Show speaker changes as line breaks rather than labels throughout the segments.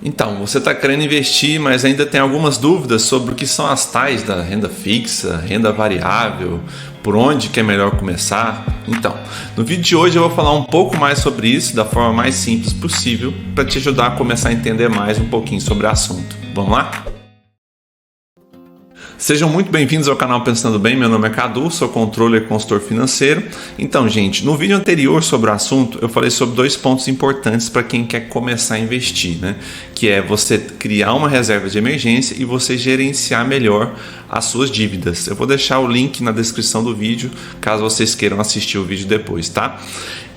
Então, você está querendo investir, mas ainda tem algumas dúvidas sobre o que são as tais da renda fixa, renda variável, por onde que é melhor começar? Então, no vídeo de hoje eu vou falar um pouco mais sobre isso da forma mais simples possível para te ajudar a começar a entender mais um pouquinho sobre o assunto. Vamos lá? Sejam muito bem-vindos ao canal Pensando Bem, meu nome é Cadu, sou controller e consultor financeiro. Então, gente, no vídeo anterior sobre o assunto, eu falei sobre dois pontos importantes para quem quer começar a investir, né? Que é você criar uma reserva de emergência e você gerenciar melhor as suas dívidas. Eu vou deixar o link na descrição do vídeo, caso vocês queiram assistir o vídeo depois, tá?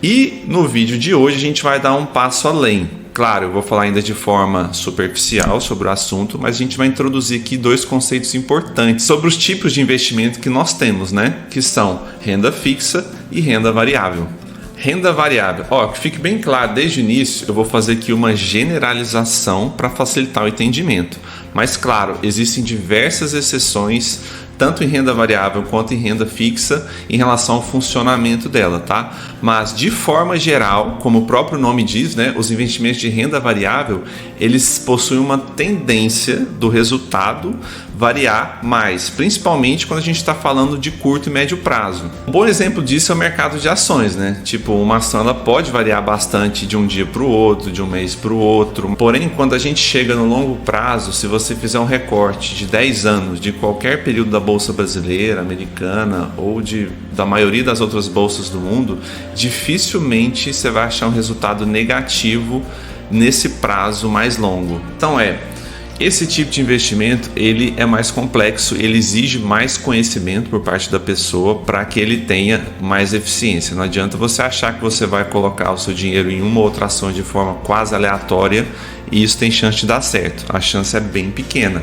E no vídeo de hoje a gente vai dar um passo além. Claro, eu vou falar ainda de forma superficial sobre o assunto, mas a gente vai introduzir aqui dois conceitos importantes sobre os tipos de investimento que nós temos, né? Que são renda fixa e renda variável. Renda variável, que fique bem claro, desde o início eu vou fazer aqui uma generalização para facilitar o entendimento. Mas claro, existem diversas exceções, tanto em renda variável quanto em renda fixa, em relação ao funcionamento dela, tá? Mas de forma geral, como o próprio nome diz, né, os investimentos de renda variável, eles possuem uma tendência do resultado variar mais, principalmente quando a gente está falando de curto e médio prazo. Um bom exemplo disso é o mercado de ações, né? Tipo, uma ação ela pode variar bastante de um dia para o outro, de um mês para o outro. Porém, quando a gente chega no longo prazo, se você fizer um recorte de 10 anos de qualquer período da Bolsa Brasileira, Americana ou da maioria das outras bolsas do mundo, dificilmente você vai achar um resultado negativo nesse prazo mais longo. Então esse tipo de investimento ele é mais complexo, ele exige mais conhecimento por parte da pessoa para que ele tenha mais eficiência. Não adianta você achar que você vai colocar o seu dinheiro em uma ou outra ação de forma quase aleatória e isso tem chance de dar certo. A chance é bem pequena.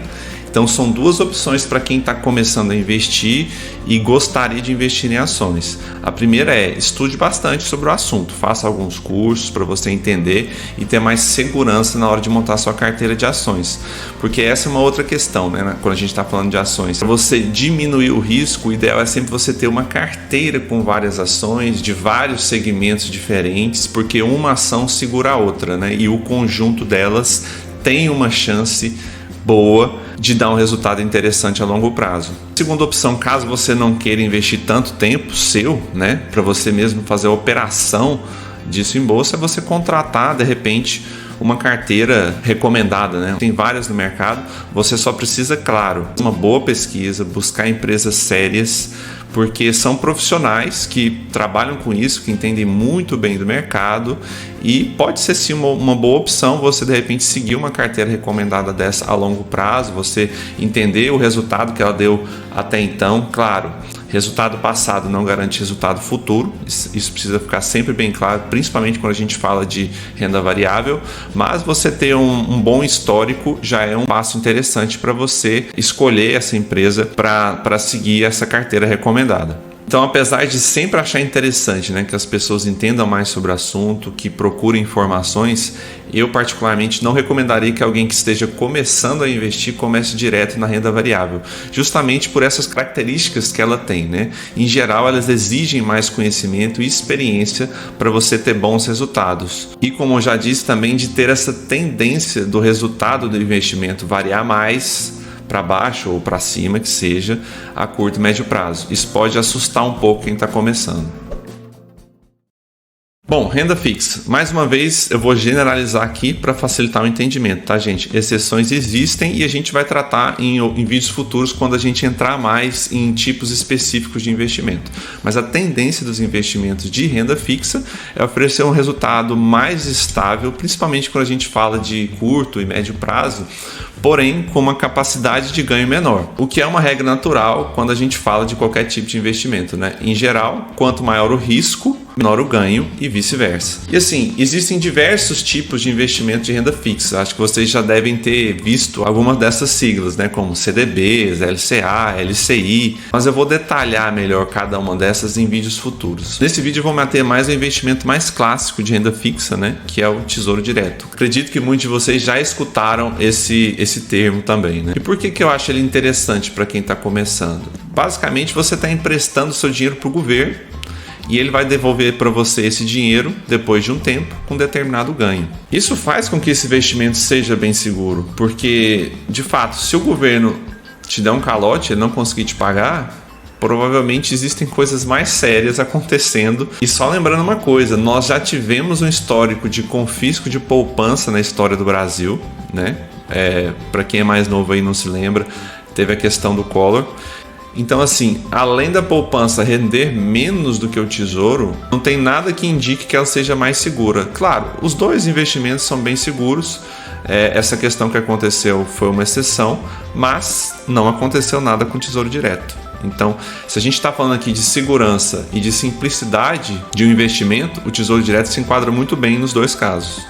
Então são duas opções para quem está começando a investir e gostaria de investir em ações. A primeira é estude bastante sobre o assunto, faça alguns cursos para você entender e ter mais segurança na hora de montar sua carteira de ações. Porque essa é uma outra questão, né? Quando a gente está falando de ações. Para você diminuir o risco, o ideal é sempre você ter uma carteira com várias ações de vários segmentos diferentes, porque uma ação segura a outra, né? E o conjunto delas tem uma chance boa de dar um resultado interessante a longo prazo. Segunda opção, caso você não queira investir tanto tempo seu, né, para você mesmo fazer a operação disso em bolsa, é você contratar de repente uma carteira recomendada, né? Tem várias no mercado, você só precisa, claro, uma boa pesquisa, buscar empresas sérias, porque são profissionais que trabalham com isso, que entendem muito bem do mercado e pode ser sim uma boa opção você de repente seguir uma carteira recomendada dessa a longo prazo, você entender o resultado que ela deu até então. Claro, resultado passado não garante resultado futuro, isso precisa ficar sempre bem claro, principalmente quando a gente fala de renda variável, mas você ter um bom histórico já é um passo interessante para você escolher essa empresa para seguir essa carteira recomendada. Então, apesar de sempre achar interessante, né, que as pessoas entendam mais sobre o assunto, que procurem informações, eu particularmente não recomendaria que alguém que esteja começando a investir comece direto na renda variável, justamente por essas características que ela tem, né? Em geral, elas exigem mais conhecimento e experiência para você ter bons resultados. E como eu já disse também, de ter essa tendência do resultado do investimento variar mais para baixo ou para cima, que seja a curto e médio prazo. Isso pode assustar um pouco quem está começando. Bom, renda fixa. Mais uma vez, eu vou generalizar aqui para facilitar o entendimento, tá, gente? Exceções existem e a gente vai tratar em vídeos futuros quando a gente entrar mais em tipos específicos de investimento. Mas a tendência dos investimentos de renda fixa é oferecer um resultado mais estável, principalmente quando a gente fala de curto e médio prazo, porém com uma capacidade de ganho menor, o que é uma regra natural quando a gente fala de qualquer tipo de investimento, né? Em geral, quanto maior o risco, menor o ganho e vice-versa. E assim, existem diversos tipos de investimento de renda fixa. Acho que vocês já devem ter visto algumas dessas siglas, né? Como CDBs, LCA, LCI, mas eu vou detalhar melhor cada uma dessas em vídeos futuros. Nesse vídeo eu vou me ater mais ao investimento mais clássico de renda fixa, né? Que é o Tesouro Direto. Acredito que muitos de vocês já escutaram esse termo também, né? E por que eu acho ele interessante para quem está começando? Basicamente, você está emprestando seu dinheiro para o governo e ele vai devolver para você esse dinheiro depois de um tempo com determinado ganho. Isso faz com que esse investimento seja bem seguro, porque de fato, se o governo te der um calote, ele não conseguir te pagar, provavelmente existem coisas mais sérias acontecendo. E só lembrando uma coisa, nós já tivemos um histórico de confisco de poupança na história do Brasil, né? Para quem é mais novo aí não se lembra, teve a questão do Collor. Então assim, além da poupança render menos do que o tesouro, não tem nada que indique que ela seja mais segura. Claro, os dois investimentos são bem seguros. Essa questão que aconteceu foi uma exceção, mas não aconteceu nada com o Tesouro Direto. Então, se a gente está falando aqui de segurança e de simplicidade de um investimento, o Tesouro Direto se enquadra muito bem nos dois casos.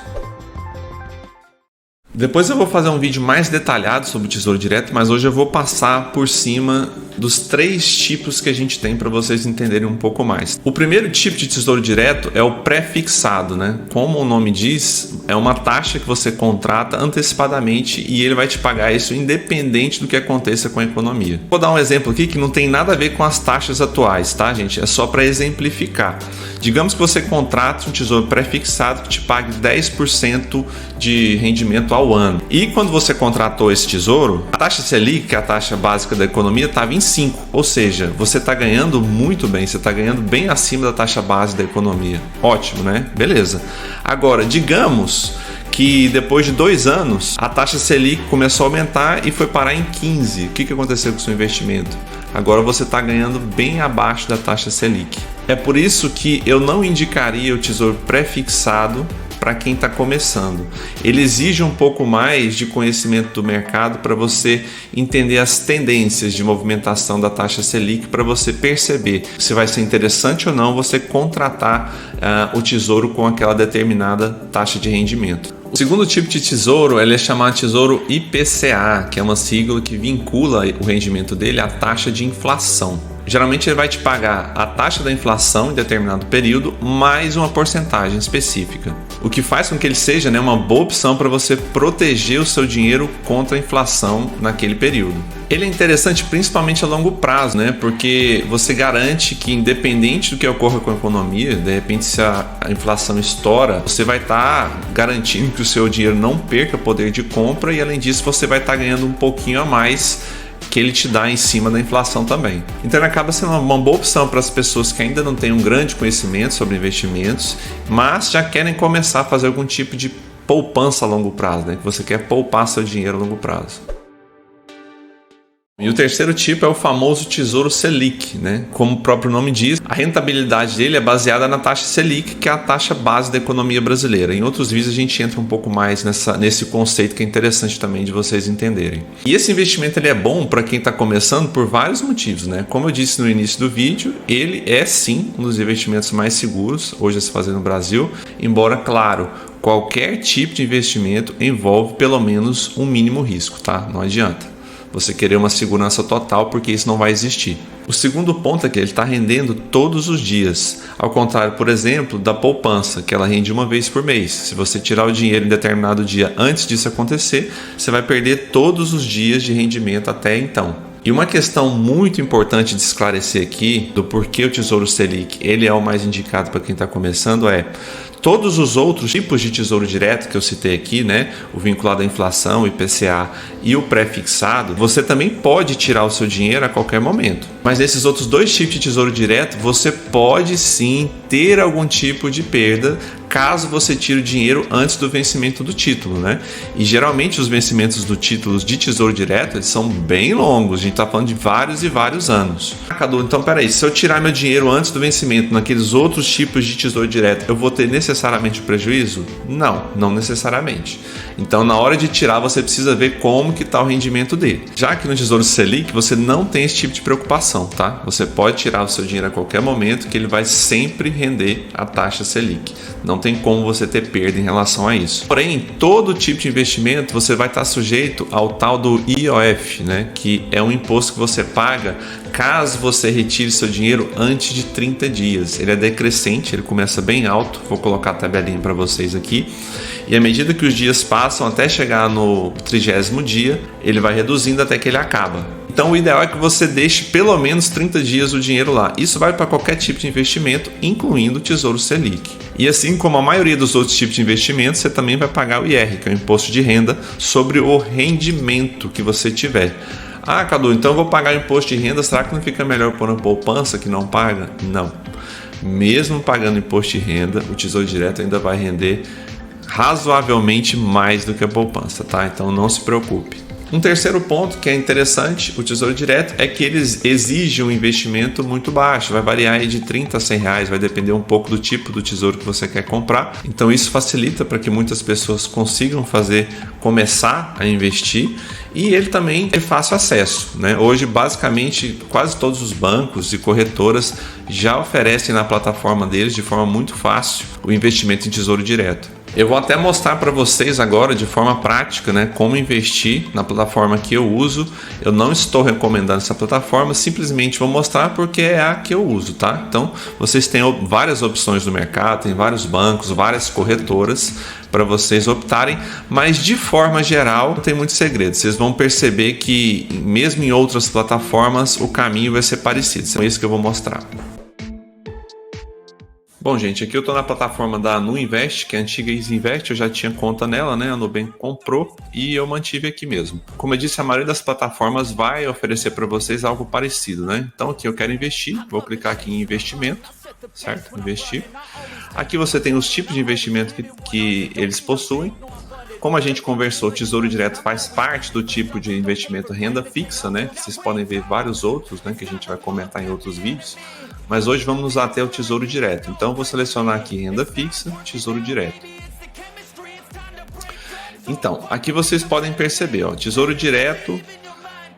Depois eu vou fazer um vídeo mais detalhado sobre o Tesouro Direto, mas hoje eu vou passar por cima dos 3 tipos que a gente tem para vocês entenderem um pouco mais. O primeiro tipo de Tesouro Direto é o pré-fixado, né? Como o nome diz, é uma taxa que você contrata antecipadamente e ele vai te pagar isso independente do que aconteça com a economia. Vou dar um exemplo aqui que não tem nada a ver com as taxas atuais, tá, gente? É só para exemplificar. Digamos que você contrata um tesouro pré-fixado que te pague 10% de rendimento ao ano. E quando você contratou esse tesouro, a taxa Selic, que é a taxa básica da economia, estava em 5. Ou seja, você está ganhando muito bem, você está ganhando bem acima da taxa base da economia. Ótimo, né? Beleza. Agora, digamos que depois de 2 anos, a taxa Selic começou a aumentar e foi parar em 15. O que aconteceu com o seu investimento? Agora você está ganhando bem abaixo da taxa Selic. É por isso que eu não indicaria o tesouro pré-fixado para quem está começando. Ele exige um pouco mais de conhecimento do mercado para você entender as tendências de movimentação da taxa Selic, para você perceber se vai ser interessante ou não você contratar o tesouro com aquela determinada taxa de rendimento. O segundo tipo de tesouro ele é chamado Tesouro IPCA, que é uma sigla que vincula o rendimento dele à taxa de inflação. Geralmente ele vai te pagar a taxa da inflação em determinado período mais uma porcentagem específica, o que faz com que ele seja, né, uma boa opção para você proteger o seu dinheiro contra a inflação naquele período. Ele é interessante principalmente a longo prazo, né, porque você garante que independente do que ocorra com a economia, de repente se a inflação estoura, você vai estar garantindo que o seu dinheiro não perca poder de compra e além disso você vai estar ganhando um pouquinho a mais que ele te dá em cima da inflação também. Então ele acaba sendo uma boa opção para as pessoas que ainda não têm um grande conhecimento sobre investimentos, mas já querem começar a fazer algum tipo de poupança a longo prazo, né? Que você quer poupar seu dinheiro a longo prazo. E o terceiro tipo é o famoso Tesouro Selic, né? Como o próprio nome diz, a rentabilidade dele é baseada na taxa Selic, que é a taxa base da economia brasileira. Em outros vídeos a gente entra um pouco mais nesse conceito que é interessante também de vocês entenderem. E esse investimento ele é bom para quem está começando por vários motivos, né? Como eu disse no início do vídeo, ele é sim um dos investimentos mais seguros hoje a se fazer no Brasil, embora, claro, qualquer tipo de investimento envolve pelo menos um mínimo risco, tá? Não adianta você querer uma segurança total, porque isso não vai existir. O segundo ponto é que ele está rendendo todos os dias, ao contrário, por exemplo, da poupança, que ela rende uma vez por mês. Se você tirar o dinheiro em determinado dia antes disso acontecer, você vai perder todos os dias de rendimento até então. E uma questão muito importante de esclarecer aqui, do porquê o Tesouro Selic ele é o mais indicado para quem está começando, é todos os outros tipos de tesouro direto que eu citei aqui, né? O vinculado à inflação, o IPCA e o pré-fixado, você também pode tirar o seu dinheiro a qualquer momento. Mas nesses outros 2 tipos de tesouro direto, você pode sim ter algum tipo de perda caso você tire o dinheiro antes do vencimento do título, né? E geralmente os vencimentos do título de tesouro direto eles são bem longos, a gente está falando de vários e vários anos. Cadu, então peraí, se eu tirar meu dinheiro antes do vencimento naqueles outros tipos de tesouro direto, eu vou ter necessariamente prejuízo? Não, não necessariamente. Então na hora de tirar você precisa ver como que está o rendimento dele. Já que no Tesouro Selic você não tem esse tipo de preocupação, tá? Você pode tirar o seu dinheiro a qualquer momento que ele vai sempre render a taxa Selic. Não tem como você ter perda em relação a isso. Porém, todo tipo de investimento você vai estar sujeito ao tal do IOF, né? Que é um imposto que você paga caso você retire seu dinheiro antes de 30 dias. Ele é decrescente, ele começa bem alto. Vou colocar a tabelinha para vocês aqui. E à medida que os dias passam até chegar no 30º dia, ele vai reduzindo até que ele acaba. Então o ideal é que você deixe pelo menos 30 dias o dinheiro lá. Isso vale para qualquer tipo de investimento, incluindo o Tesouro Selic. E assim como a maioria dos outros tipos de investimentos, você também vai pagar o IR, que é o Imposto de Renda, sobre o rendimento que você tiver. Ah, Cadu, então eu vou pagar imposto de renda, será que não fica melhor pôr na poupança que não paga? Não. Mesmo pagando imposto de renda, o Tesouro Direto ainda vai render razoavelmente mais do que a poupança, tá? Então não se preocupe. Um terceiro ponto que é interessante, o Tesouro Direto, é que eles exigem um investimento muito baixo, vai variar aí de 30 a 100 reais, vai depender um pouco do tipo do tesouro que você quer comprar. Então isso facilita para que muitas pessoas consigam começar a investir, e ele também é fácil acesso, né? Hoje basicamente quase todos os bancos e corretoras já oferecem na plataforma deles de forma muito fácil o investimento em Tesouro Direto. Eu vou até mostrar para vocês agora de forma prática, né, como investir na plataforma que eu uso. Eu não estou recomendando essa plataforma, simplesmente vou mostrar porque é a que eu uso, tá? Então vocês têm várias opções no mercado, tem vários bancos, várias corretoras para vocês optarem, mas de forma geral não tem muito segredo. Vocês vão perceber que mesmo em outras plataformas o caminho vai ser parecido. É isso que eu vou mostrar. Bom, gente, aqui eu estou na plataforma da Nuinvest, que é a antiga Isinvest, eu já tinha conta nela, né? A Nubank comprou e eu mantive aqui mesmo. Como eu disse, a maioria das plataformas vai oferecer para vocês algo parecido, né? Então aqui eu quero investir, vou clicar aqui em investimento, certo? Investir. Aqui você tem os tipos de investimento que eles possuem. Como a gente conversou, o Tesouro Direto faz parte do tipo de investimento renda fixa, né? Que vocês podem ver vários outros, né? Que a gente vai comentar em outros vídeos. Mas hoje vamos nos ater ao Tesouro Direto. Então eu vou selecionar aqui renda fixa, Tesouro Direto. Então, aqui vocês podem perceber, ó, Tesouro Direto,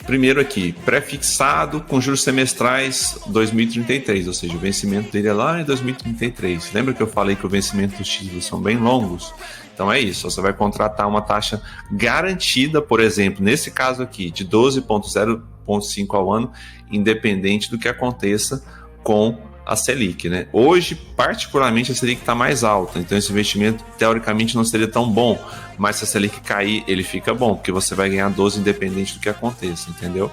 primeiro aqui, pré-fixado com juros semestrais 2033, ou seja, o vencimento dele é lá em 2033. Lembra que eu falei que o vencimento dos títulos são bem longos? Então é isso, você vai contratar uma taxa garantida, por exemplo, nesse caso aqui, de 12,0,5 ao ano, independente do que aconteça com a Selic, né? Hoje, particularmente, a Selic está mais alta, então esse investimento, teoricamente, não seria tão bom, mas se a Selic cair, ele fica bom, porque você vai ganhar 12 independente do que aconteça, entendeu?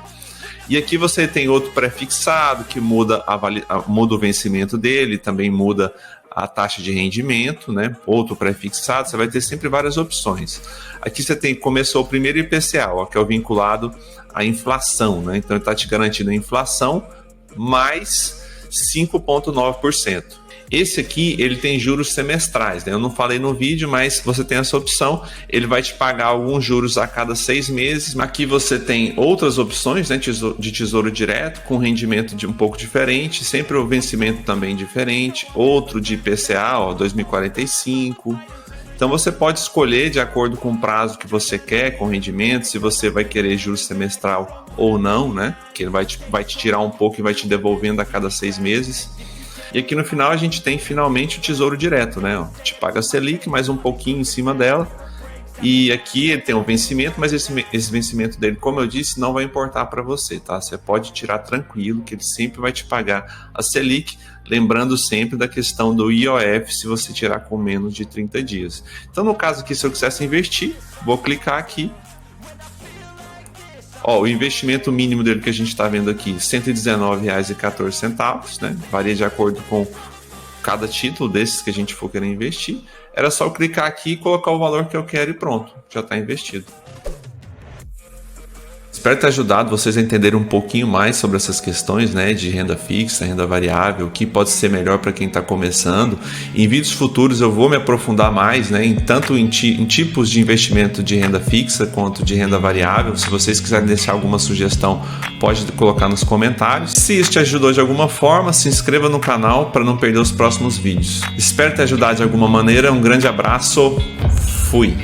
E aqui você tem outro pré-fixado, que muda o vencimento dele, também muda a taxa de rendimento, né? Outro pré-fixado, você vai ter sempre várias opções. Aqui você começou o primeiro IPCA, ó, que é o vinculado à inflação, né? Então ele está te garantindo a inflação mais 5,9%. Esse aqui, ele tem juros semestrais, né? Eu não falei no vídeo, mas você tem essa opção. Ele vai te pagar alguns juros a cada 6 meses. Aqui você tem outras opções, né, de Tesouro Direto, com rendimento um pouco diferente, sempre o vencimento também diferente. Outro de IPCA, ó, 2045. Então você pode escolher de acordo com o prazo que você quer, com rendimento, se você vai querer juros semestral ou não, né? Que ele vai te tirar um pouco e vai te devolvendo a cada 6 meses. E aqui no final a gente tem finalmente o Tesouro Direto, né? Te paga a Selic, mais um pouquinho em cima dela. E aqui ele tem um vencimento, mas esse vencimento dele, como eu disse, não vai importar para você, tá? Você pode tirar tranquilo, que ele sempre vai te pagar a Selic, lembrando sempre da questão do IOF se você tirar com menos de 30 dias. Então, no caso aqui, se eu quisesse investir, vou clicar aqui. Ó, o investimento mínimo dele que a gente está vendo aqui, R$ 119,14, né? Varia de acordo com cada título desses que a gente for querer investir. Era só eu clicar aqui e colocar o valor que eu quero e pronto, já está investido. Espero ter ajudado vocês a entenderem um pouquinho mais sobre essas questões, né, de renda fixa, renda variável, o que pode ser melhor para quem está começando. Em vídeos futuros eu vou me aprofundar mais, né, tanto em tipos de investimento de renda fixa quanto de renda variável. Se vocês quiserem deixar alguma sugestão, pode colocar nos comentários. Se isso te ajudou de alguma forma, se inscreva no canal para não perder os próximos vídeos. Espero ter ajudado de alguma maneira. Um grande abraço. Fui!